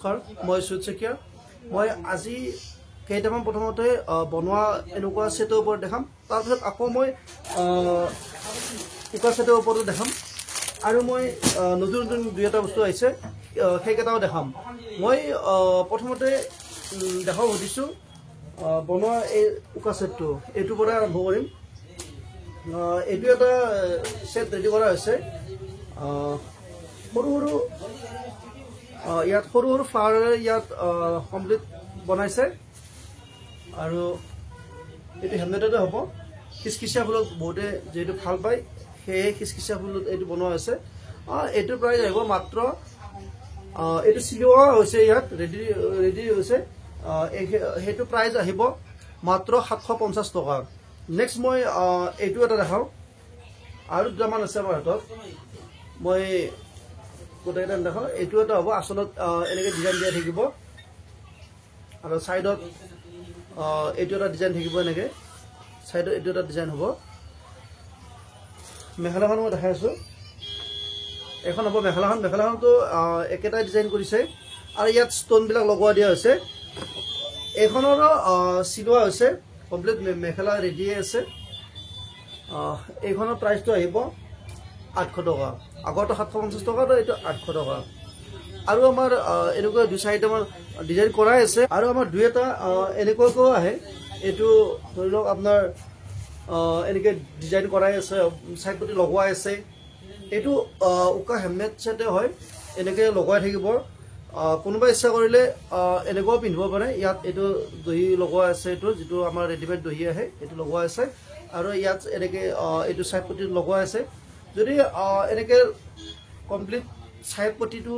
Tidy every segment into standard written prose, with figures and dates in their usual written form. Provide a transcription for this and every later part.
মই সুচকিয়া মই আজি কেইটামান প্ৰথমতে বনোৱা এনেকুৱা সেটৰ ওপৰত দেখাম তাৰ পিছত আকৌ মই কুকাৰ সেটৰ ওপৰত দেখাম আৰু মই নতুন নতুন দুই এটা বস্তু আহিছে সেইকেইটাও দেখাম মই প্ৰথমতে দেখাব খুজিছো বনোৱা এই কুকাৰ সেটটো এইটোৰ পৰা আৰম্ভ কৰিম এইটো এটা সেট ৰেডি কৰা হৈছে সৰু সৰু ইয়াত সৰু সৰু ফ্লাৱাৰ ইয়াত কমপ্লিট বনাইছে আৰু এইটো হেণ্ডমেডতে হ'ব খিচখিচিয়া ফুলত বহুতে যেহেতু ভাল পায় সেয়ে খিচখিচিয়া ফুলত এইটো বনোৱা হৈছে এইটো প্ৰাইচ আহিব মাত্ৰ এইটো চিলোৱা হৈছে ইয়াত ৰেডি হৈছে সেইটো প্ৰাইচ আহিব মাত্ৰ 750 টকা নেক্সট মই এইটো এটা দেখাওঁ আৰু দুটামান আছে আমাৰ হাতত মই গোটেইটা দেখো এইটো এটা হ'ব আসলত এনেকৈ ডিজাইন দিয়া থাকিব আৰু সাইডত এইটো এটা ডিজাইন থাকিব এনেকৈ সাইডত এইটো এটা ডিজাইন হ'ব মেখেলাখন মই দেখাই আছো এখন হ'ব মেখেলাখনটো একেটা ডিজাইন কৰিছে আৰু ইয়াত ষ্টনবিলাক লগোৱা দিয়া হৈছে এইখনৰো চিলোৱা হৈছে কমপ্লিট মেখেলা ৰেডি আছে এইখনৰ প্ৰাইচটো আহিব 800 টকা আগৰটো 750 টকা এইটো 800 টকা আৰু আমাৰ এনেকুৱা দুই চাৰিটামান ডিজাইন কৰাই আছে আৰু আমাৰ দুই এটা এনেকুৱাকৈ আহে এইটো ধৰি লওক আপোনাৰ এনেকৈ ডিজাইন কৰাই আছে চাইড পটি লগোৱাই আছে এইটো উকা হেণ্ডমেড সেটে হয় এনেকৈ লগাই থাকিব কোনোবা ইচ্ছা কৰিলে এনেকুৱাও পিন্ধিব পাৰে ইয়াত এইটো দহি লগোৱা আছে এইটো যিটো আমাৰ ৰেডিমেড দহি আহে এইটো লগোৱা আছে আৰু ইয়াত এনেকৈ এইটো চাইড পটি লগোৱা আছে যদি এনেকে কমপ্লিট সাইড পটিটো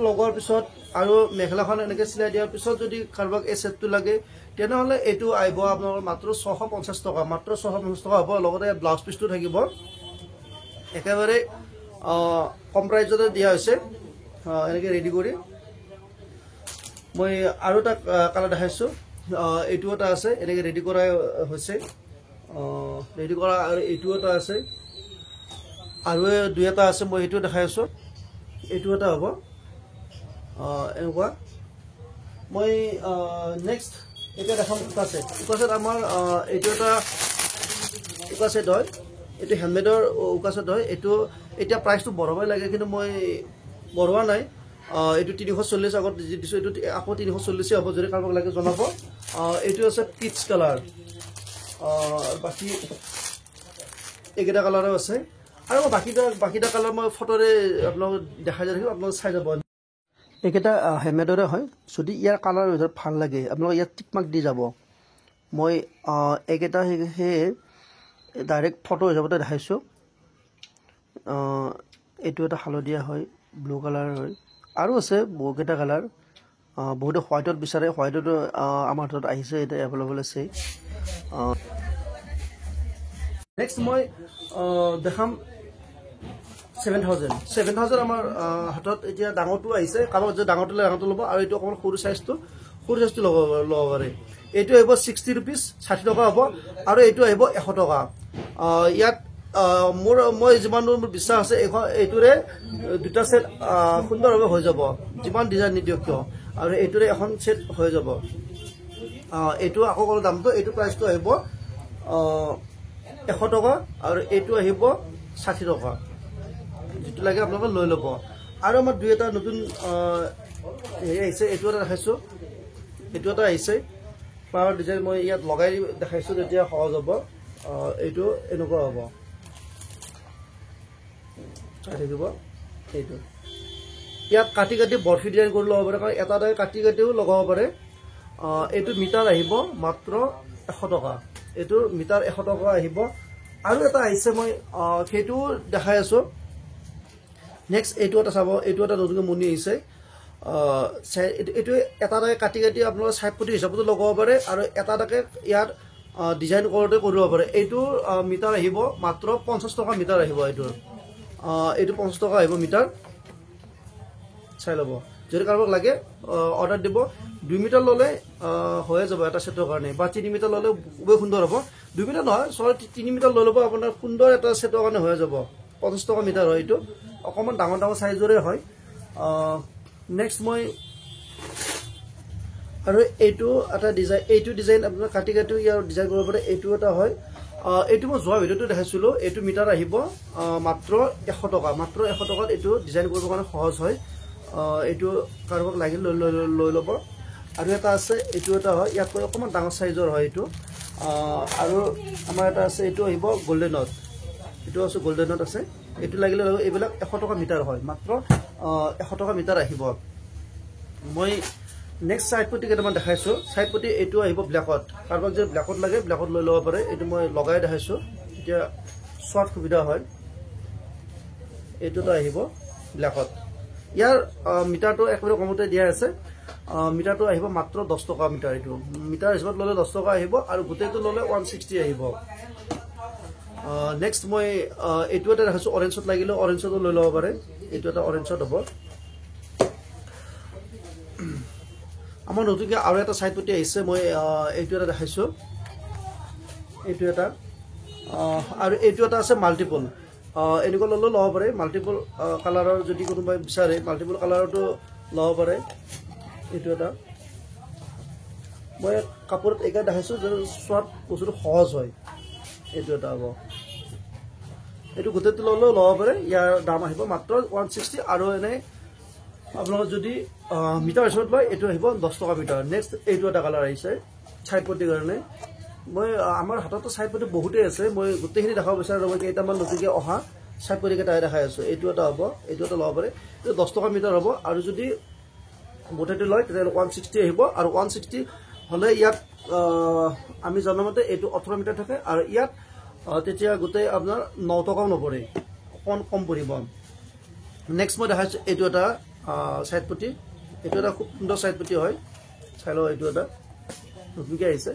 লগোৱাৰ পিছত আৰু মেখেলাখন এনেকে চিলাই দিয়াৰ পিছত যদি কাৰোবাক এই সেটটো লাগে তেনেহলে এইটো আহিব আপোনাৰ মাত্ৰ 650 টকা মাত্ৰ 650 টকা হ'ব লগতে ব্লাউজ পিছটো থাকিব একেবাৰে কম প্ৰাইজতে দিয়া হৈছে এনেকে ৰেডি কৰি মই আৰু এটা কালাৰ দেখাইছো এইটো এটা আছে এনেকে ৰেডি কৰা হৈছে ৰেডি কৰা আৰু এইটো এটা আছে আৰু দুই এটা আছে মই এইটো দেখাই আছো এইটো এটা হ'ব এনেকুৱা মই নেক্সট এটা দেখাম উকাছেট আমাৰ এইটো এটা উকাছেট হয় এইটো হেণ্ডমেডৰ উকাছেট হয় এইটো এতিয়া প্ৰাইচটো বঢ়াবই লাগে কিন্তু মই বঢ়োৱা নাই এইটো 340 আগত দিছো এইটো আকৌ 340 হ'ব যদি কাৰোবাক লাগে জনাব এইটো আছে পিচ কালাৰ বাকি এইকেইটা কালাৰো আছে আৰু বাকিটা কালাৰ মই ফটোৰে আপোনালোক দেখাই যাই থাকিব আপোনালোক চাই যাব এইকেইটা হেণ্ডমেডৰে হয় যদি ইয়াৰ কালাৰ ভিতৰত ভাল লাগে আপোনালোক ইয়াত টিক মাৰ্ক দি যাব মই এইকেইটা সেই ডাইৰেক্ট ফটো হিচাপতে দেখাইছোঁ এইটো এটা হালধীয়া হয় ব্লু কালাৰ হয় আৰু আছে বহুকেইটা কালাৰ বহুতে হোৱাইটত বিচাৰে হোৱাইটতো আমাৰ হাতত আহিছে এতিয়া এভেইলেবল আছে নেক্সট মই দেখাম 7000 আমাৰ হাতত এতিয়া ডাঙৰটো আহিছে কাৰোবাক যদি ডাঙৰটো ল'ব আৰু এইটো অকণমান সৰু চাইজটো ল'ব পাৰে এইটো আহিব 60 रुपीस 60 টকা হ'ব আৰু এইটো আহিব 100 টকা ইয়াত মই যিমান মোৰ বিশ্বাস আছে এইটোৰে দুটা সেট সুন্দৰভাৱে হৈ যাব যিমান ডিজাইন নিদিয়ক কিয় আৰু এইটোৰে এখন সেট হৈ যাব এইটো আকৌ ক'লো দামটো এইটো প্ৰাইচটো আহিব 100 টকা আৰু এইটো আহিব 60 টকা যেটো লাগে আপোনালোকে লৈ ল'ব আৰু আমাৰ দুই এটা নতুন হেৰি আহিছে এইটো এটা দেখাইছো এইটো এটা আহিছে ফ্লাৱাৰ ডিজাইন মই ইয়াত লগাই দেখাইছো তেতিয়া সহজ হ'ব এইটো এনেকুৱা হ'ব চাই থাকিব এইটো ইয়াত কাটি বৰফি ডিজাইন কৰি ল'ব পাৰে কাৰণ এটা কাটিও লগাব পাৰে এইটো মিটাৰ আহিব মাত্ৰ 100 টকা এইটো মিটাৰ 100 টকা আহিব আৰু এটা আহিছে মই সেইটো দেখাই আছো নেক্সট এইটো এটা চাব এইটো এটা নতুনকৈ মুনি আহিছে এইটো এটা কাটি আপোনালোকে চাইড পটি হিচাপতো লগাব পাৰে আৰু এটা ইয়াত ডিজাইন কৰোঁতে কৰিব পাৰে এইটো মিটাৰ আহিব মাত্ৰ 50 টকা মিটাৰ আহিব এইটো 50 টকা আহিব মিটাৰ চাই ল'ব যদি কাৰোবাক লাগে অৰ্ডাৰ দিব 2 মিটাৰ ল'লে হৈ যাব এটা সেটৰ কাৰণে বা 3 মিটাৰ ল'লে খুবেই সুন্দৰ হ'ব 2 মিটাৰ নহয় 3 মিটাৰ লৈ ল'ব আপোনাৰ সুন্দৰ এটা সেটৰ কাৰণে হৈ যাব 50 টকা মিটাৰ হয় এইটো অকণমান ডাঙৰ সাইজৰে হয় নেক্সট মই আৰু এইটো এটা ডিজাইন আপোনাৰ কাটি ইয়াৰ ডিজাইন কৰিব পাৰে এইটো এটা হয় এইটো মই যোৱা ভিডিঅ'টো দেখাইছিলো এইটো মিটাৰ আহিব মাত্ৰ 100 টকা মাত্ৰ 100 টকাত এইটো ডিজাইন কৰিব কাৰণে সহজ হয় এইটো কাৰোবাক লাগিল লৈ ল'ব আৰু এটা আছে এইটো এটা হয় ইয়াতকৈ অকমান ডাঙৰ সাইজৰ হয় এইটো আৰু আমাৰ এটা আছে এইটো আহিব গোল্ডেনত এইটো আছে গোল্ডেনত আছে এইটো লাগিলে এইবিলাক 100 টকা মিটাৰ হয় মাত্ৰ 100 টকা মিটাৰ আহিব মই নেক্সট সাইড পটি কেইটামান দেখাইছো সাইড পটি এইটো আহিব ব্ল্যাকত কাৰোবাক যে ব্ল্যাকত লাগে ব্ল্যাকত লৈ ল'ব পাৰে এইটো মই লগাই দেখাইছো এতিয়া শৰ্ট সুবিধা হয় এইটোটা আহিব ব্ল্যাকত ইয়াৰ মিটাৰটো একেবাৰে কমতে দিয়া আছে মিটাৰটো আহিব মাত্ৰ 10 টকা মিটাৰ এইটো মিটাৰ হিচাপত ল'লে 10 টকা আহিব আৰু গোটেইটো ল'লে 160 আহিব নেক্সট মই এইটো এটা দেখাইছো অৰেঞ্জত লাগিলে অৰেঞ্জটো লৈ ল'ব পাৰে এইটো এটা অৰেঞ্জত হ'ব আমাৰ নতুনকৈ আৰু এটা সাইড পটি আহিছে মই এইটো এটা দেখাইছো এইটো এটা আৰু এইটো এটা আছে মাল্টিপল এনেকুৱা ল'ব পাৰে মাল্টিপল কালাৰৰ যদি কোনোবাই বিচাৰে মাল্টিপল কালাৰটো ল'ব পাৰে এইটো এটা মই কাপোৰত একা দেখাইছো যে শৰ্ট বস্তুটো সহজ হয় এইটো এটা হ'ব এইটো গোটেইটো ল'ব পাৰে ইয়াৰ দাম আহিব মাত্ৰ 160 আৰু এনে আপোনালোকে যদি মিটাৰ হিচাপত লয় এইটো আহিব 10 টকা মিটাৰ নেক্সট এইটো এটা কালাৰ আহিছে সাইড পটিৰ কাৰণে মই আমাৰ হাততো সাইড পটি বহুতেই আছে মই গোটেইখিনি দেখাব বিচাৰো কেইটামান নতুনকৈ অহা সাইড পটি কেইটা দেখাই আছো এইটো এটা হ'ব এইটো এটা ল'ব পাৰে এইটো 10 টকা মিটাৰ হ'ব আৰু যদি গোটেইটো লয় তেতিয়া 160 আহিব আৰু 160 হলে ইয়াত আমি জানোমতে এইটো 18 মিটাৰ থাকে আৰু ইয়াত তেতিয়া গোটেই আপোনাৰ 9 টকাও নপৰে কম পৰিব নেক্সট মই দেখাইছো এইটো এটা সাইড পটি এইটো এটা খুব সুন্দৰ সাইড পটি হয় চাই লও এইটো এটা নতুনকৈ আহিছে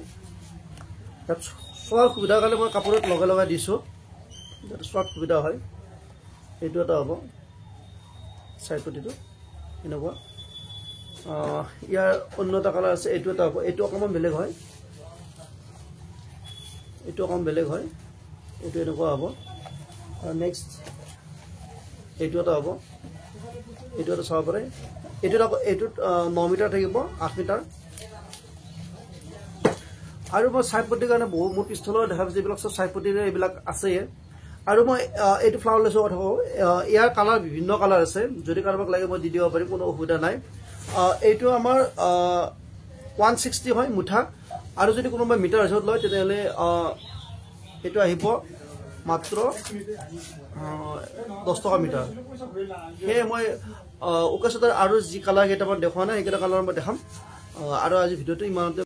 তাত শৰ্ট সুবিধাৰ কাৰণে মই কাপোৰত লগাই দিছো শৰ্ট সুবিধা হয় এইটো এটা হ'ব সাইড পটিটো এনেকুৱা ইয়াৰ অন্য এটা কালাৰ আছে এইটো এটা হ'ব এইটো অকমান বেলেগ হয় এইটো অকমান বেলেগ হয় এইটো এনেকুৱা হ'ব আৰু নেক্সট এইটো এটা হ'ব এইটো এটা চাব পাৰে এইটোত 9 মিটাৰ থাকিব 8 মিটাৰ আৰু মই সাইড পটিৰ কাৰণে বহু মোৰ পিছফালৰ দেখা পাইছো এইবিলাক সব সাইড পটিৰে এইবিলাক আছে আৰু মই এইটো ফ্লাৱাৰলেছৰ কথা কওঁ ইয়াৰ কালাৰ বিভিন্ন কালাৰ আছে যদি কাৰোবাক লাগে মই দি দিব পাৰিম কোনো অসুবিধা নাই এইটো আমাৰ 160 হয় মুঠা আৰু যদি কোনোবা মিটাৰ হিচাপত লয় তেতিয়াহ'লে এইটো আহিব মাত্ৰ 10 টকা মিটাৰ হে মই ওকেছৰ আৰু যি কালাৰ কেইটামান দেখুৱা নাই এইকেইটা কালাৰ মই দেখাম আৰু আজি ভিডিঅ'টো ইমানতে